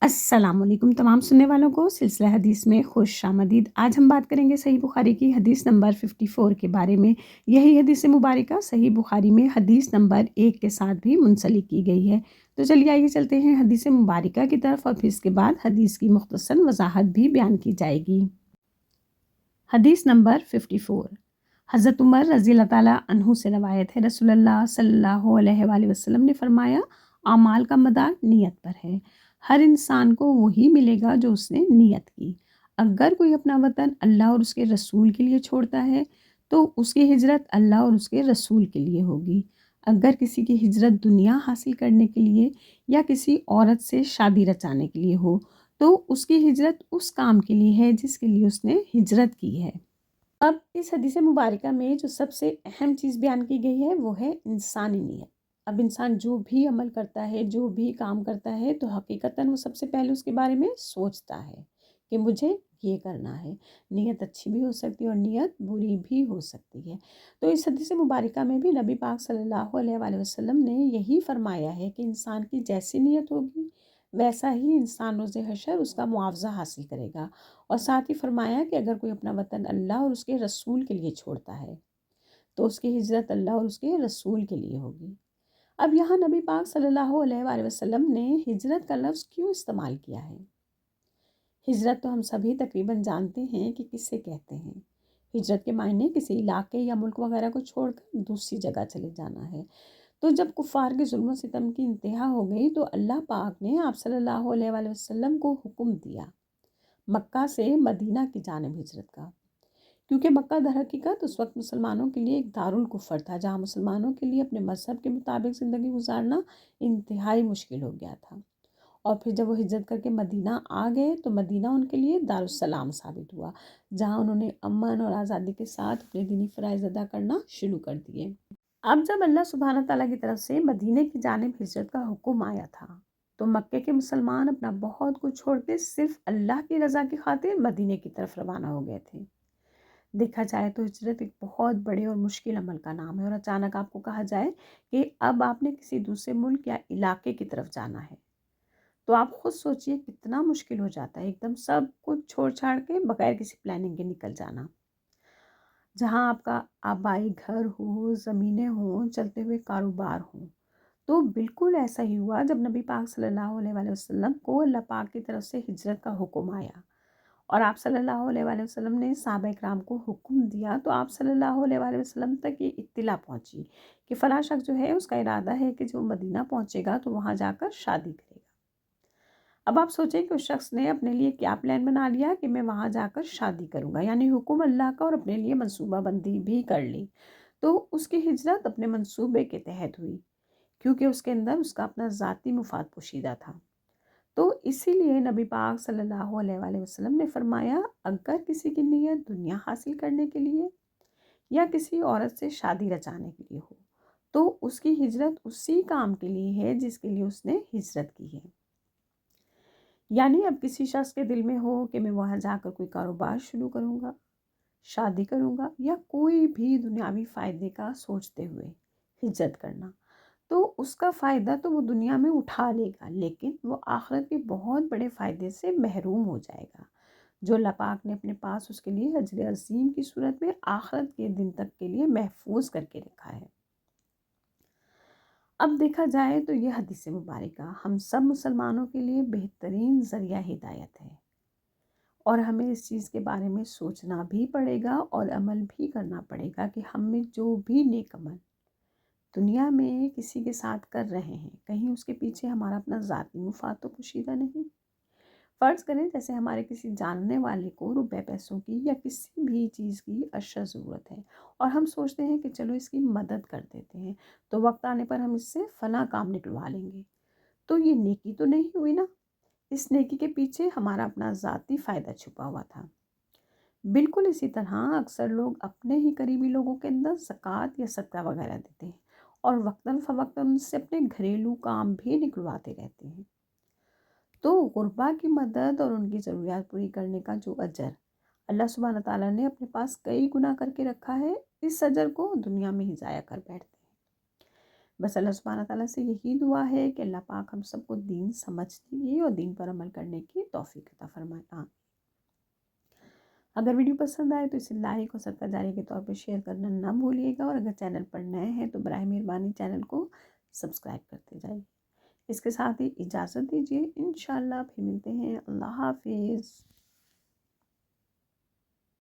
अस्सलाम वालेकुम तमाम सुनने वालों को सिलसिला हदीस में खुश आमदीद। आज हम बात करेंगे सही बुखारी की हदीस नंबर 54 के बारे में। यही हदीस मुबारका सही बुखारी में हदीस नंबर 1 के साथ भी मुंसलिक की गई है। तो चलिए आइए चलते हैं हदीस मुबारका की तरफ और फिर इसके बाद हदीस की मुख्तसर वजाहत भी बयान की जाएगी। हदीस नंबर 54। हज़रत उमर रज़ी अल्लाह ताला अन्हु से रवायत है, रसूलुल्लाह सल्लल्लाहु अलैहि वसल्लम ने फरमाया, आमाल का मदार नियत पर है। हर इंसान को वही मिलेगा जो उसने नियत की। अगर कोई अपना वतन अल्लाह और उसके रसूल के लिए छोड़ता है तो उसकी हिजरत अल्लाह और उसके रसूल के लिए होगी। अगर किसी की हिजरत दुनिया हासिल करने के लिए या किसी औरत से शादी रचाने के लिए हो तो उसकी हिजरत उस काम के लिए है जिसके लिए उसने हिजरत की है। अब इस हदीस मुबारका में जो सबसे अहम चीज़ बयान की गई है वो है इंसानी नीयत। अब इंसान जो भी अमल करता है, जो भी काम करता है, तो हकीकतन वो सबसे पहले उसके बारे में सोचता है कि मुझे ये करना है। नीयत अच्छी भी हो सकती है और नीयत बुरी भी हो सकती है। तो इस हदीस मुबारका में भी नबी पाक सल्लल्लाहु अलैहि वसल्लम ने यही फरमाया है कि इंसान की जैसी नीयत होगी वैसा ही इंसान रोज़े हशर उसका मुआवजा हासिल करेगा। और साथ ही फरमाया कि अगर कोई अपना वतन अल्लाह और उसके रसूल के लिए छोड़ता है तो उसकी हिजरत अल्लाह और उसके रसूल के लिए होगी। अब यहाँ नबी पाक सल्लल्लाहु अलैहि वसल्लम ने हिजरत का लफ्ज़ क्यों इस्तेमाल किया है? हिजरत तो हम सभी तकरीबन जानते हैं कि किससे कहते हैं। हिजरत के मायने किसी इलाके या मुल्क वगैरह को छोड़कर दूसरी जगह चले जाना है। तो जब कुफ़ार के जुल्म सितम की इंतहा हो गई तो अल्लाह पाक ने आप सल्लल्लाहु अलैहि वसल्लम को हुक्म दिया मक्का से मदीना की जानिब हिजरत का, क्योंकि मक्का दरहकीकत उस वक्त मुसलमानों के लिए एक दारुल कुफर था जहाँ मुसलमानों के लिए अपने मज़हब के मुताबिक ज़िंदगी गुजारना इंतहाई मुश्किल हो गया था। और फिर जब वो हिजरत करके मदीना आ गए तो मदीना उनके लिए दारुस्सलाम साबित हुआ, जहाँ उन्होंने अमन और आज़ादी के साथ अपने दीनी फ़राइज़ अदा करना शुरू कर दिए। अब जब अल्लाह सुब्हानह तआला की तरफ से मदीने की जानिब हिजरत का हुक्म आया था तो मक्के के मुसलमान अपना बहुत कुछ छोड़ के सिर्फ अल्लाह की रज़ा की खातिर मदीने की तरफ रवाना हो गए थे। देखा जाए तो हिजरत एक बहुत बड़े और मुश्किल अमल का नाम है और अचानक आपको कहा जाए कि अब आपने किसी दूसरे मुल्क या इलाके की तरफ जाना है तो आप खुद सोचिए कितना मुश्किल हो जाता है एकदम सब कुछ छोड़ छाड़ के बगैर किसी प्लानिंग के निकल जाना, जहाँ आपका आबाई घर हो, ज़मीनें हों, चलते हुए कारोबार हों। तो बिल्कुल ऐसा ही हुआ जब नबी पाक सल्लल्लाहु अलैहि वसल्लम को अल्लाह पाक की तरफ से हिजरत का हुक्म आया और आप सल्लल्लाहु अलैहि वसल्लम ने सहाबा इकराम को हुक्म दिया तो आप सल्लल्लाहु अलैहि वसल्लम तक ये इत्तिला पहुंची कि फ़लाँ शख्स जो है उसका इरादा है कि जो मदीना पहुंचेगा तो वहां जाकर शादी करेगा। अब आप सोचें कि उस शख्स ने अपने लिए क्या प्लान बना लिया कि मैं वहां जाकर शादी करूंगा, यानी हुक्म अल्लाह का और अपने लिए मंसूबा बंदी भी कर ली। तो उसकी हिजरत अपने मंसूबे के तहत हुई क्योंकि उसके अंदर उसका अपना ज़ाती मुफाद पोशीदा था। तो इसीलिए नबी पाक सल्लल्लाहु अलैहि वसल्लम ने फरमाया अगर किसी की नीयत दुनिया हासिल करने के लिए या किसी औरत से शादी रचाने के लिए हो तो उसकी हिजरत उसी काम के लिए है जिसके लिए उसने हिजरत की है। यानी अब किसी शख्स के दिल में हो कि मैं वहाँ जाकर कोई कारोबार शुरू करूँगा, शादी करूँगा या कोई भी दुनियावी फ़ायदे का सोचते हुए हिजरत करना, तो उसका फ़ायदा तो वो दुनिया में उठा लेगा लेकिन वो आखिरत के बहुत बड़े फ़ायदे से महरूम हो जाएगा जो अल्लाह पाक ने अपने पास उसके लिए अजर अज़ीम की सूरत में आखिरत के दिन तक के लिए महफूज करके रखा है। अब देखा जाए तो ये हदीस मुबारका हम सब मुसलमानों के लिए बेहतरीन ज़रिया हिदायत है और हमें इस चीज़ के बारे में सोचना भी पड़ेगा और अमल भी करना पड़ेगा कि हम में जो भी नेक अमल दुनिया में किसी के साथ कर रहे हैं कहीं उसके पीछे हमारा अपना ज़ाती मुफाद तो पोशीदा नहीं। फ़र्ज़ करें जैसे हमारे किसी जानने वाले को रुपए पैसों की या किसी भी चीज़ की अशद ज़रूरत है और हम सोचते हैं कि चलो इसकी मदद कर देते हैं तो वक्त आने पर हम इससे फ़लाँ काम निकलवा लेंगे, तो ये नेकी तो नहीं हुई ना। इस नेकी के पीछे हमारा अपना ज़ाती फ़ायदा छुपा हुआ था। बिल्कुल इसी तरह अक्सर लोग अपने ही करीबी लोगों के अंदर ज़कात या सदका वगैरह देते हैं और वक्तन फ़वक्तन उनसे अपने घरेलू काम भी निकलवाते रहते हैं। तो गुरबा की मदद और उनकी ज़रूरियात पूरी करने का जो अजर अल्लाह सुब्हान ताला ने अपने पास कई गुना करके रखा है, इस अजर को दुनिया में ही ज़ाया कर बैठते हैं। بس اللہ سبحانہ تعالیٰ سے یہی دعا ہے کہ اللہ پاک ہم سب کو دین سمجھنے کی اور دین پر عمل کرنے کی توفیق عطا فرمائے. اگر ویڈیو پسند آئے تو اسے لائک اور صدقہ جاری کے طور پر شیئر کرنا نہ بھولیے گا، اور اگر چینل پر نئے ہیں تو براہ مہربانی چینل کو سبسکرائب کرتے جائیے. اس کے ساتھ ہی اجازت دیجیے، انشاءاللہ پھر ملتے ہیں. اللہ حافظ.